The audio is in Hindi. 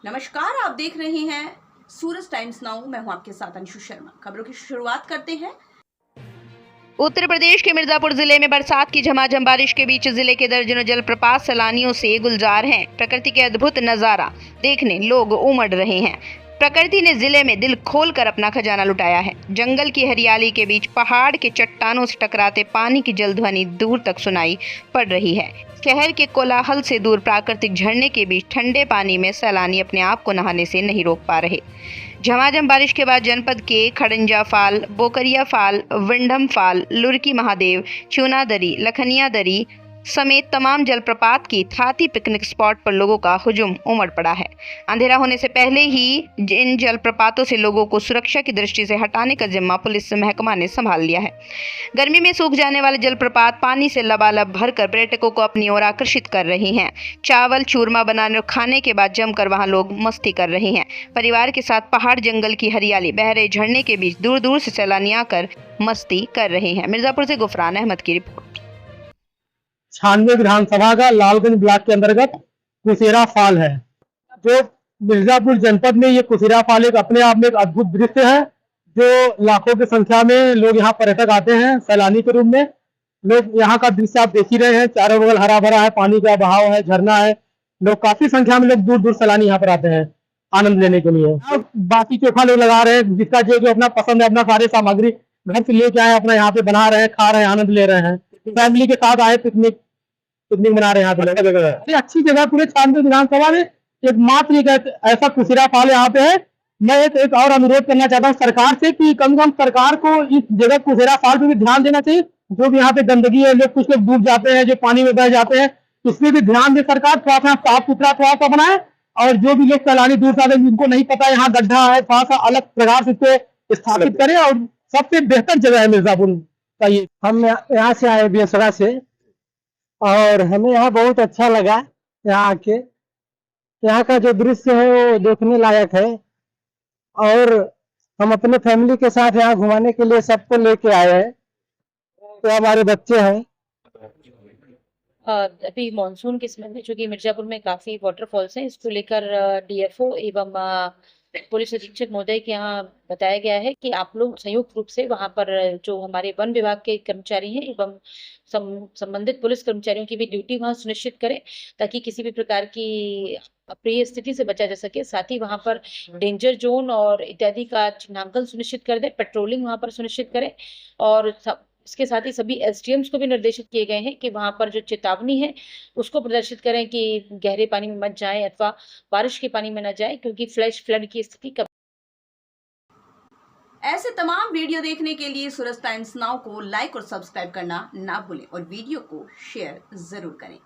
नमस्कार, आप देख रहे हैं सूरज टाइम्स नाउ। मैं हूं आपके साथ अंशु शर्मा। खबरों की शुरुआत करते हैं। उत्तर प्रदेश के मिर्जापुर जिले में बरसात की झमाझम बारिश के बीच जिले के दर्जनों जलप्रपात सैलानियों से गुलजार हैं। प्रकृति के अद्भुत नजारा देखने लोग उमड़ रहे हैं। प्रकृति ने जिले में दिल खोलकर अपना खजाना लुटाया है। जंगल की हरियाली के बीच पहाड़ के चट्टानों से टकराते पानी की जलध्वनि दूर तक सुनाई पड़ रही है। शहर के कोलाहल से दूर प्राकृतिक झरने के बीच ठंडे पानी में सैलानी अपने आप को नहाने से नहीं रोक पा रहे। झमाझम बारिश के बाद जनपद के खड़ंजा फाल, बोकरिया फाल, विंडम फाल, लुरकी महादेव, चूनादरी, लखनिया दरी समेत तमाम जलप्रपात की थाती पिकनिक स्पॉट पर लोगों का हुजूम उमड़ पड़ा है। अंधेरा होने से पहले ही इन जलप्रपातों से लोगों को सुरक्षा की दृष्टि से हटाने का जिम्मा पुलिस महकमा ने संभाल लिया है। गर्मी में सूख जाने वाले जलप्रपात पानी से लबालब भरकर पर्यटकों को अपनी ओर आकर्षित कर रहे हैं। चावल चूरमा बनाने और खाने के बाद जमकर वहां लोग मस्ती कर रहे हैं। परिवार के साथ पहाड़, जंगल की हरियाली, बह रहे झरने के बीच दूर दूर से सैलानी आकर मस्ती कर रहे हैं। मिर्जापुर से गुफरान अहमद की रिपोर्ट। 96 विधानसभा का लालगंज ब्लॉक के अंतर्गत कुसेरा फाल है। जो मिर्जापुर जनपद में ये कुसेरा फाल एक अपने आप में एक अद्भुत दृश्य है, जो लाखों की संख्या में लोग यहाँ पर्यटक आते हैं सैलानी के रूप में। लोग यहाँ का दृश्य आप देख ही रहे हैं, चारों बगल हरा भरा है, पानी का बहाव है, झरना है। लोग काफी संख्या में लोग दूर दूर सैलानी यहाँ पर आते हैं आनंद लेने के लिए। अब बाकी चोखा लोग लगा रहे हैं, जिसका जो अपना पसंद है, अपना सारे सामग्री घर से लेके आए, अपना यहाँ पे बना रहे हैं, खा रहे हैं, आनंद ले रहे हैं। फैमिली के साथ आए, पिकनिक मना रहे हैं। यहाँ अच्छी जगह पूरे 96 विधानसभा में एकमात्र एक ऐसा कुसेरा फाल यहाँ पे है। मैं एक और अनुरोध करना चाहता हूँ सरकार से कि कम से कम सरकार को इस जगह कुसेरा फाल पे भी ध्यान देना चाहिए। जो भी यहाँ पे गंदगी है, लोग कुछ लोग डूब जाते हैं, जो पानी में बह जाते हैं, इसमें भी ध्यान दे सरकार, थोड़ा सा साफ सुथरा थोड़ा सा बनाए। और जो भी लोग सैलानी दूर से आते हैं, जिनको नहीं पता यहाँ गड्ढा है, थोड़ा सा अलग प्रकार से इसे स्थापित करें। और सबसे बेहतर जगह है मिर्जापुर का ये। हम यहाँ से आए बेसरा से और हमें यहाँ बहुत अच्छा लगा। यहाँ आके यहाँ का जो दृश्य है वो देखने लायक है। और हम अपने फैमिली के साथ यहाँ घुमाने के लिए सबको लेके आए हैं। तो हमारे बच्चे हैं। अभी मानसून के समय में चूंकि मिर्जापुर में काफी वाटरफॉल्स हैं, इसको लेकर डीएफओ एवं पुलिस अधीक्षक महोदय के यहाँ बताया गया है कि आप लोग संयुक्त रूप से वहां पर जो हमारे वन विभाग के कर्मचारी हैं एवं संबंधित पुलिस कर्मचारियों की भी ड्यूटी वहां सुनिश्चित करें, ताकि किसी भी प्रकार की अप्रिय स्थिति से बचा जा सके। साथ ही वहां पर डेंजर जोन और इत्यादि का चिन्हांकन सुनिश्चित कर दे, पेट्रोलिंग वहां पर सुनिश्चित करें। और इसके साथ ही सभी एसडीएम्स को भी निर्देशित किए गए हैं कि वहां पर जो चेतावनी है उसको प्रदर्शित करें कि गहरे पानी में मत जाएं अथवा बारिश के पानी में न जाएं, क्योंकि फ्लैश फ्लड की स्थिति कब। ऐसे तमाम वीडियो देखने के लिए सूरज टाइम्स नाउ को लाइक और सब्सक्राइब करना ना भूलें और वीडियो को शेयर जरूर करें।